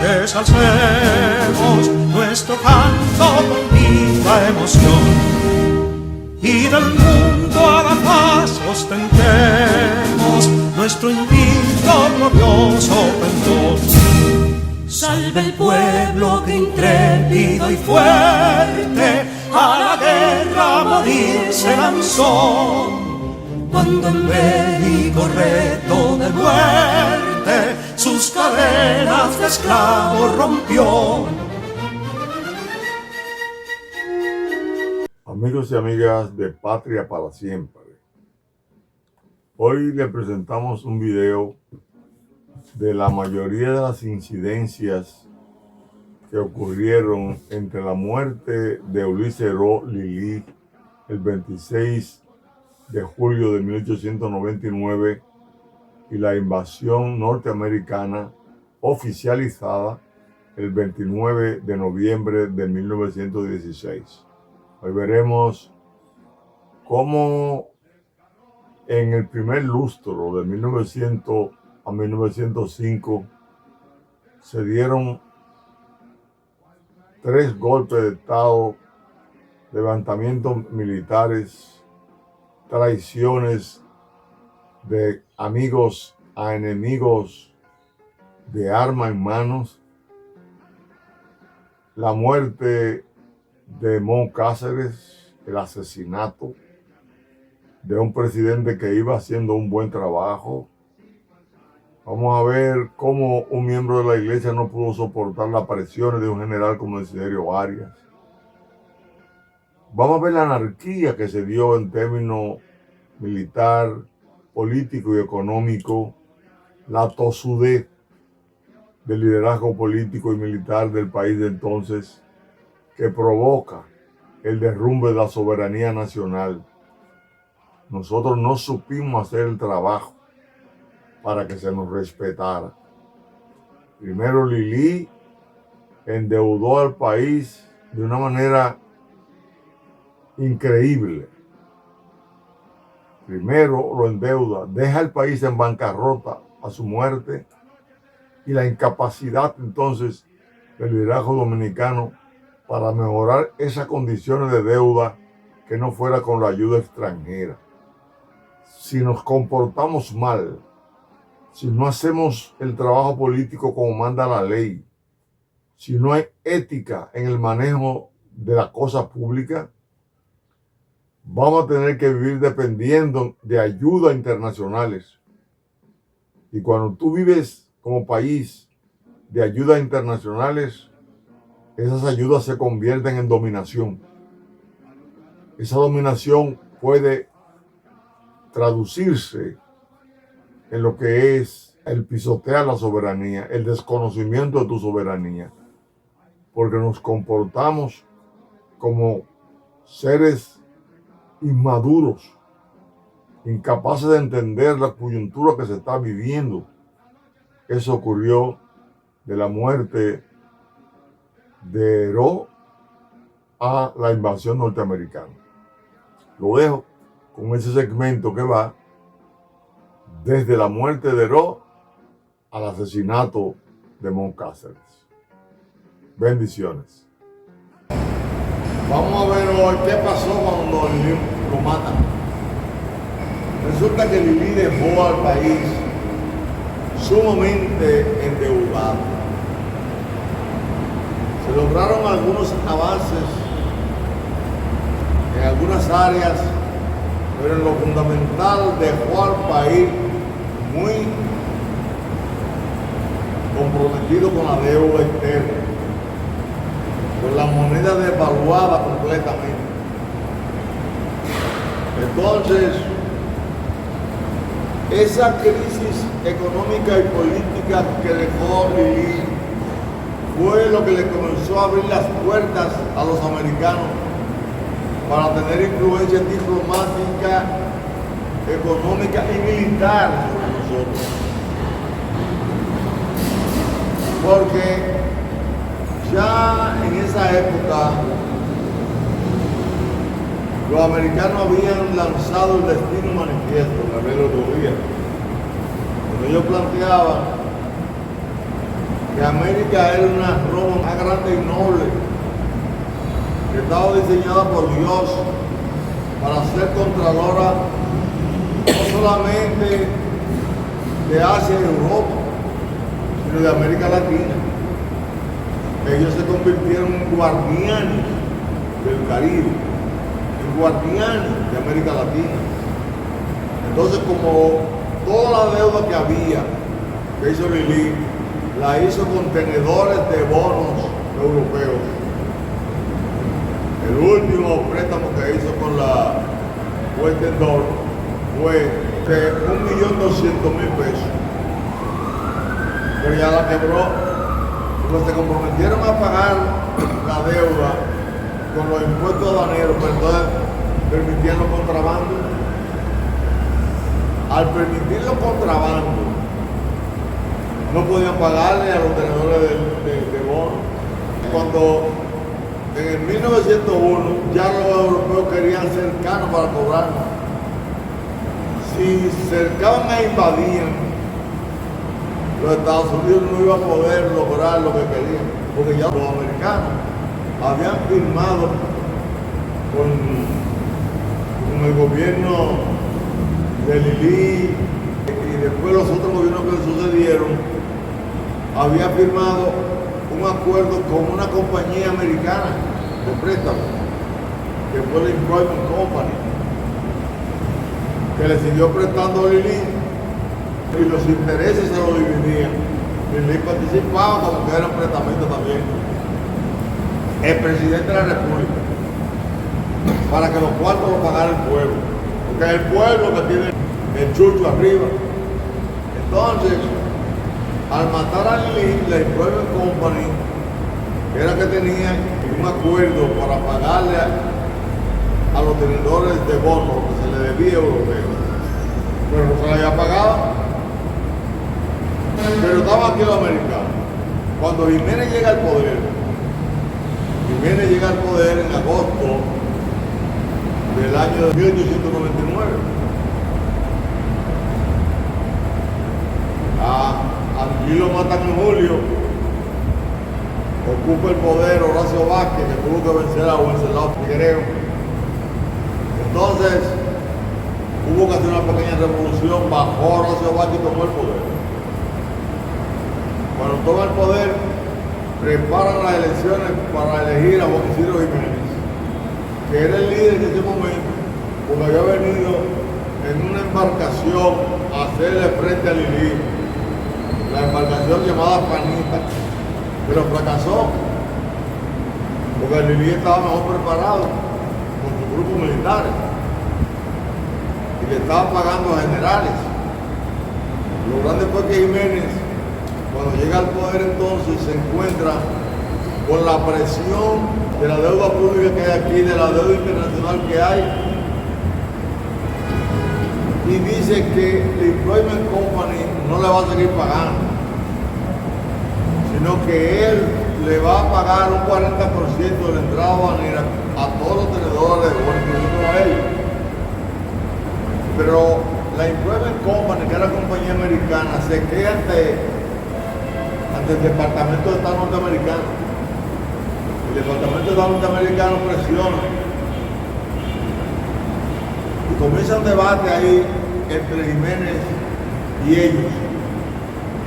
Desalcemos nuestro canto con viva emoción y del mundo a la paz ostentemos nuestro invicto glorioso pendón. Salve el pueblo que intrépido y fuerte a la guerra a morir se lanzó, cuando en bélico reto de muerte sus cadenas de esclavos rompió. Amigos y amigas de Patria para Siempre, hoy le presentamos un video de la mayoría de las incidencias que ocurrieron entre la muerte de Ulises Heró Lili el 26 de julio de 1899 y la invasión norteamericana oficializada el 29 de noviembre de 1916. Hoy veremos cómo en el primer lustro de 1900 a 1905 se dieron 3 golpes de Estado, levantamientos militares, traiciones de amigos a enemigos de arma en manos, la muerte de Mon Cáceres, el asesinato de un presidente que iba haciendo un buen trabajo. Vamos a ver cómo un miembro de la iglesia no pudo soportar las presiones de un general como Desiderio Arias. Vamos a ver la anarquía que se dio en términos militar, político y económico, la tosudez del liderazgo político y militar del país de entonces, que provoca el derrumbe de la soberanía nacional. Nosotros no supimos hacer el trabajo para que se nos respetara. Primero, Lili endeudó al país de una manera increíble. Primero lo endeuda, deja el país en bancarrota a su muerte, y la incapacidad entonces del liderazgo dominicano para mejorar esas condiciones de deuda que no fuera con la ayuda extranjera. Si nos comportamos mal, si no hacemos el trabajo político como manda la ley, si no hay ética en el manejo de la cosa pública, vamos a tener que vivir dependiendo de ayudas internacionales. Y cuando tú vives como país de ayudas internacionales, esas ayudas se convierten en dominación. Esa dominación puede traducirse en lo que es el pisotear la soberanía, el desconocimiento de tu soberanía, porque nos comportamos como seres inmaduros, incapaces de entender la coyuntura que se está viviendo. Eso ocurrió de la muerte de Heró a la invasión norteamericana. Lo dejo con ese segmento que va desde la muerte de Heró al asesinato de Mon Cáceres. Bendiciones. Vamos a ver hoy qué pasó cuando Lili lo matan. Resulta que Lili dejó al país sumamente endeudado. Se lograron algunos avances en algunas áreas, pero en lo fundamental dejó al país muy comprometido con la deuda externa, con la moneda devaluada completamente. Entonces, esa crisis económica y política que dejó Lili fue lo que le comenzó a abrir las puertas a los americanos para tener influencia diplomática, económica y militar sobre nosotros. Porque ya en esa época los americanos habían lanzado el Destino Manifiesto, Gabriel Rodríguez, donde ellos planteaban que América era una Roma más grande y noble, que estaba diseñada por Dios para ser contralora no solamente de Asia y Europa, sino de América Latina. Ellos se convirtieron en guardianes del Caribe, en guardianes de América Latina. Entonces, como toda la deuda que había, que hizo Lili, la hizo con tenedores de bonos europeos. El último préstamo que hizo con la Western Door fue de 1.200.000 pesos. Pero ya la quebró. Pues se comprometieron a pagar la deuda con los impuestos aduaneros, pero entonces permitían los contrabandos. Al permitir los contrabandos, no podían pagarle a los tenedores de bonos. Cuando en el 1901 ya los europeos querían cercanos para cobrar, si cercaban a invadir, los Estados Unidos no iban a poder lograr lo que querían, porque ya los americanos habían firmado con el gobierno de Lili y después los otros gobiernos que le sucedieron, había firmado un acuerdo con una compañía americana de préstamo, que fue la Employment Company, que le siguió prestando a Lili y los intereses se los dividían. Lili participaba como que era un prestamento también. El presidente de la República, para que los cuartos los pagara el pueblo, porque es el pueblo que tiene el chucho arriba. Entonces, al matar a Lili, la Employment Company era que tenía un acuerdo para pagarle a los tenedores de bonos lo que se le debía a europeos, pero no se le había pagado. Pero estaban aquí los americanos. Cuando Jiménez llega al poder en agosto del año 1899. A Lili lo matan en julio. Ocupa el poder Horacio Vázquez, que tuvo que vencer a Wenceslao Figueroa. Entonces, hubo que hacer una pequeña revolución, bajó Horacio Vázquez y tomó el poder. Cuando toma el poder, preparan las elecciones para elegir a Juan Isidro Jiménez, que era el líder en ese momento, porque había venido en una embarcación a hacerle frente a Lili, la embarcación llamada Panita, pero fracasó, porque Lili estaba mejor preparado con sus grupos militares y le estaban pagando a generales. Lo grande fue que Jiménez, cuando llega al poder, entonces se encuentra con la presión de la deuda pública que hay aquí, de la deuda internacional que hay, y dice que la Employment Company no le va a seguir pagando, sino que él le va a pagar un 40% de la entrada aduanera a todos los tenedores de bonos, incluyendo a ellos. Pero la Employment Company, que era compañía americana, se queda ante el Departamento de Estado norteamericano. El Departamento de Estado norteamericano presiona y comienza un debate ahí entre Jiménez y ellos,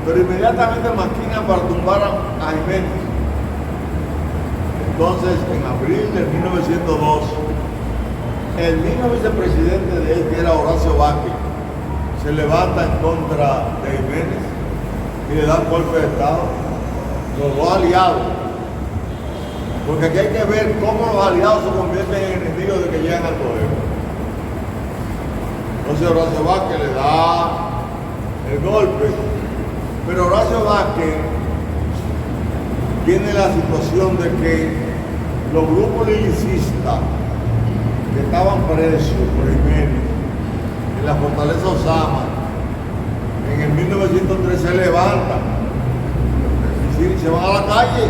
pero inmediatamente maquinan para tumbar a Jiménez. Entonces, en abril de 1902, el mismo vicepresidente de él, que era Horacio Vázquez, se levanta en contra de Jiménez y le dan golpe de Estado, los dos aliados, porque aquí hay que ver cómo los aliados se convierten en enemigos de que llegan al poder. Entonces Horacio Vázquez le da el golpe, pero Horacio Vázquez tiene la situación de que los grupos lilicistas que estaban presos por Jiménez en la fortaleza Osama, en el 1903 se levantan y se van a la calle.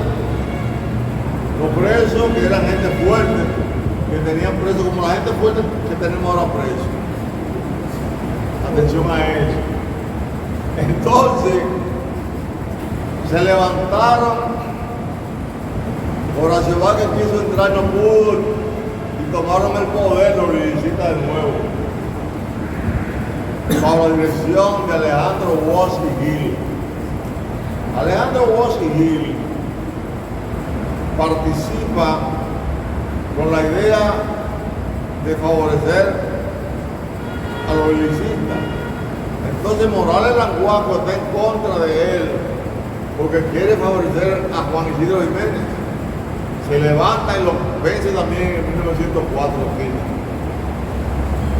Los presos, que eran gente fuerte, que tenían presos como la gente fuerte que tenemos ahora presos. Atención a eso. Entonces, Se levantaron, Horacio Vázquez quiso entrar, no pudo, y tomaron el poder, lo necesita de nuevo, bajo la dirección de Alejandro Woz y Gil. Alejandro Woz y Gil participa con la idea de favorecer a los ilicistas. Entonces Morales Languaco está en contra de él porque quiere favorecer a Juan Isidro Jiménez. Se levanta y lo vence también en 1904.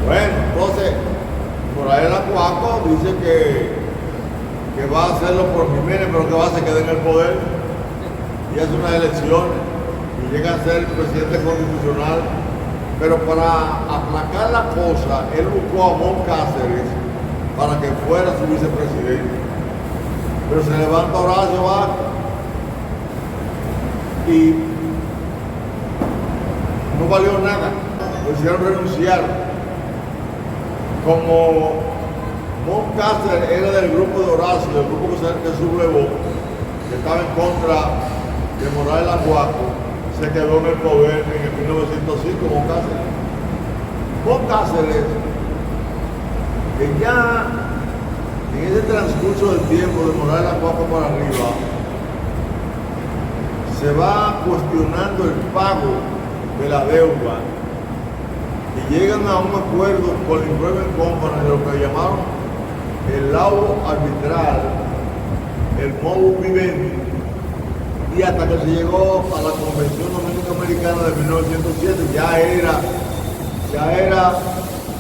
Bueno, entonces Morales Languaco dice que va a hacerlo por Jiménez, pero que va a se quedar en el poder y hace unas elecciones y llega a ser presidente constitucional. Pero para aplacar la cosa, él buscó a Mon Cáceres para que fuera su vicepresidente. Pero se levanta Horacio Vázquez y no valió nada, lo hicieron renunciar. Como Mon Cáceres era del grupo de Horacio, del grupo que sublevó, que estaba en contra de Morales Languaco, se quedó en el poder en el 1905 Mon Cáceres. Mon Cáceres, que ya en ese transcurso del tiempo de Morales Languaco para arriba, se va cuestionando el pago de la deuda y llegan a un acuerdo con el Improvement Company de lo que llamaron el laudo arbitral, el modus vivendi, y hasta que se llegó a la Convención Dominico-Americana de 1907 ya era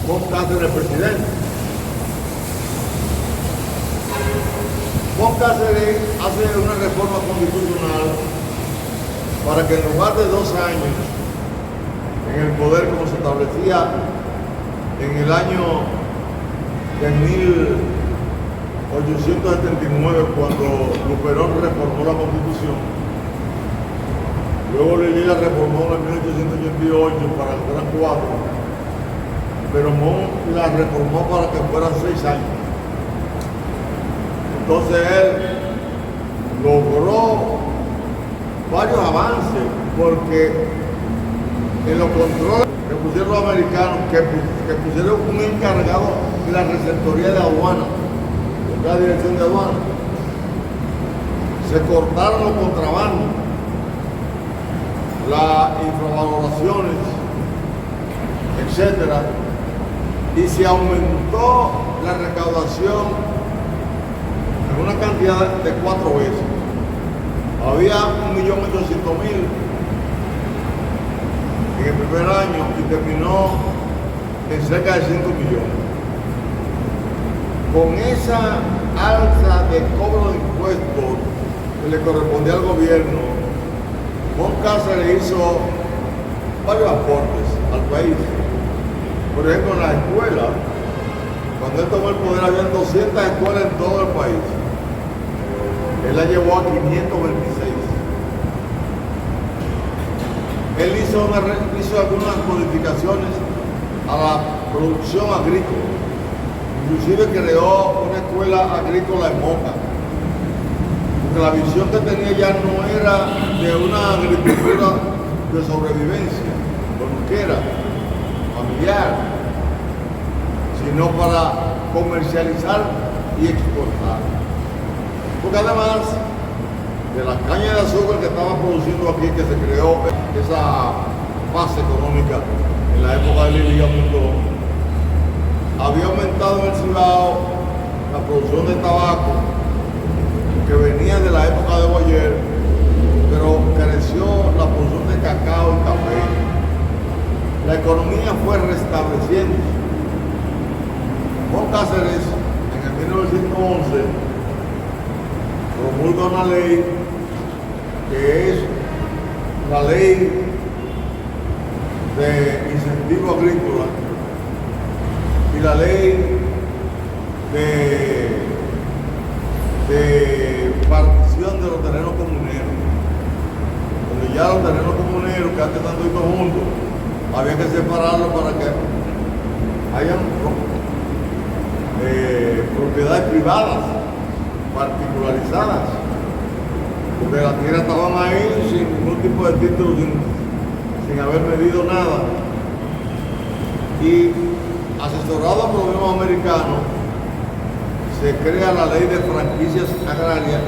Mon Cáceres el presidente. Mon Cáceres hace una reforma constitucional para que en lugar de 2 años en el poder como se establecía en el año de 1879 cuando Luperón reformó la Constitución, luego Lili la reformó en 1888 para que fueran 4, pero Mon la reformó para que fueran 6 años. Entonces él logró varios avances porque en los controles que pusieron los americanos, que pusieron un encargado de la receptoría de aduana, de la dirección de aduana, se cortaron los contrabandos, las infravaloraciones, etc. Y se aumentó la recaudación en una cantidad de 4 veces. Había 1.800.000 en el primer año y terminó en cerca de 5 millones. Con esa alza de cobro de impuestos que le correspondía al gobierno, Mon Cáceres hizo varios aportes al país. Por ejemplo, en la escuela, cuando él tomó el poder, había 200 escuelas en todo el país. Él la llevó a 526. Él hizo algunas modificaciones a la producción agrícola. Inclusive creó una escuela agrícola en Moca. Porque la visión que tenía ya no era de una agricultura de sobrevivencia, conuquera, familiar, sino para comercializar y exportar. Porque además de la caña de azúcar que estaba produciendo aquí, que se creó esa base económica en la época de Lili Gabundó, había aumentado en el Cibao la producción de tabaco, que venía de la época de Boyer, pero creció la producción de cacao y café. La economía fue restableciendo. Mon Cáceres, en el 1911, promulga una ley que es la ley de incentivo agrícola y la ley de partición de los terrenos comuneros, donde ya los terrenos comuneros que antes estaban todos juntos, había que separarlos para que hayan propiedades privadas, particularizadas, porque las tierras estaban ahí sin ningún tipo de título, sin haber medido nada. Y asesorado por los mismos americanos, se crea la ley de franquicias agrarias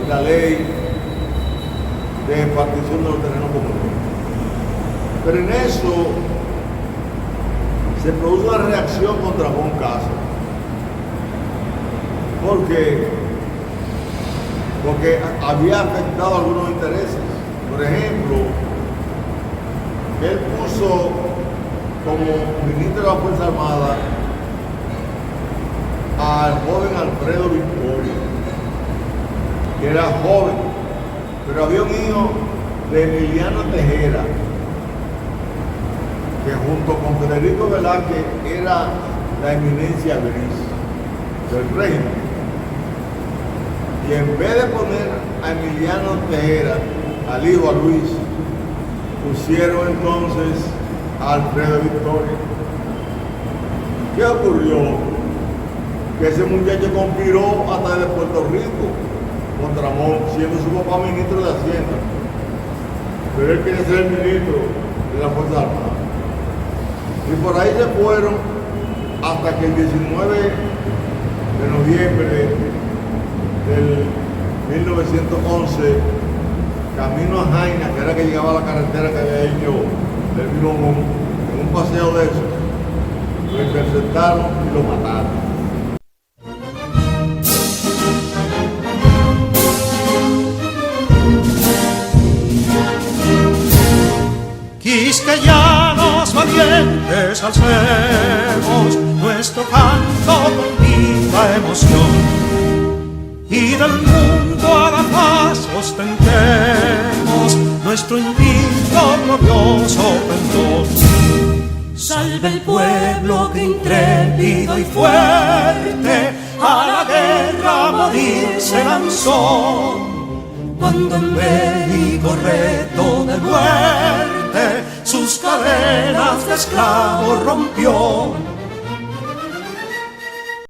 y la ley de partición de los terrenos comunes. Pero en eso se produce una reacción contra Juan Casas. Porque había afectado algunos intereses. Por ejemplo, él puso como ministro de la Fuerza Armada al joven Alfredo Victoria, que era joven, pero había un hijo de Emiliano Tejera, que junto con Federico Velázquez era la eminencia gris del régimen. Y en vez de poner a Emiliano Tejera, al hijo, a Luis, pusieron entonces a Alfredo Victoria. ¿Qué ocurrió? Que ese muchacho conspiró hasta de Puerto Rico contra Montt, siendo su papá ministro de Hacienda. Pero él quería ser el ministro de la Fuerza Armada. Y por ahí se fueron hasta que el 19 de noviembre del 1911, camino a Jaina, que era que llegaba a la carretera que había hecho del Vilomón, en un paseo de eso, lo interceptaron y lo mataron. Quisqueyanos valientes alcemos nuestro canto con viva emoción, y del mundo a la paz ostentemos nuestro invicto glorioso pendón. Salve el pueblo que intrépido y fuerte a la guerra a morir se lanzó, cuando en bélico reto de muerte sus cadenas de esclavos rompió.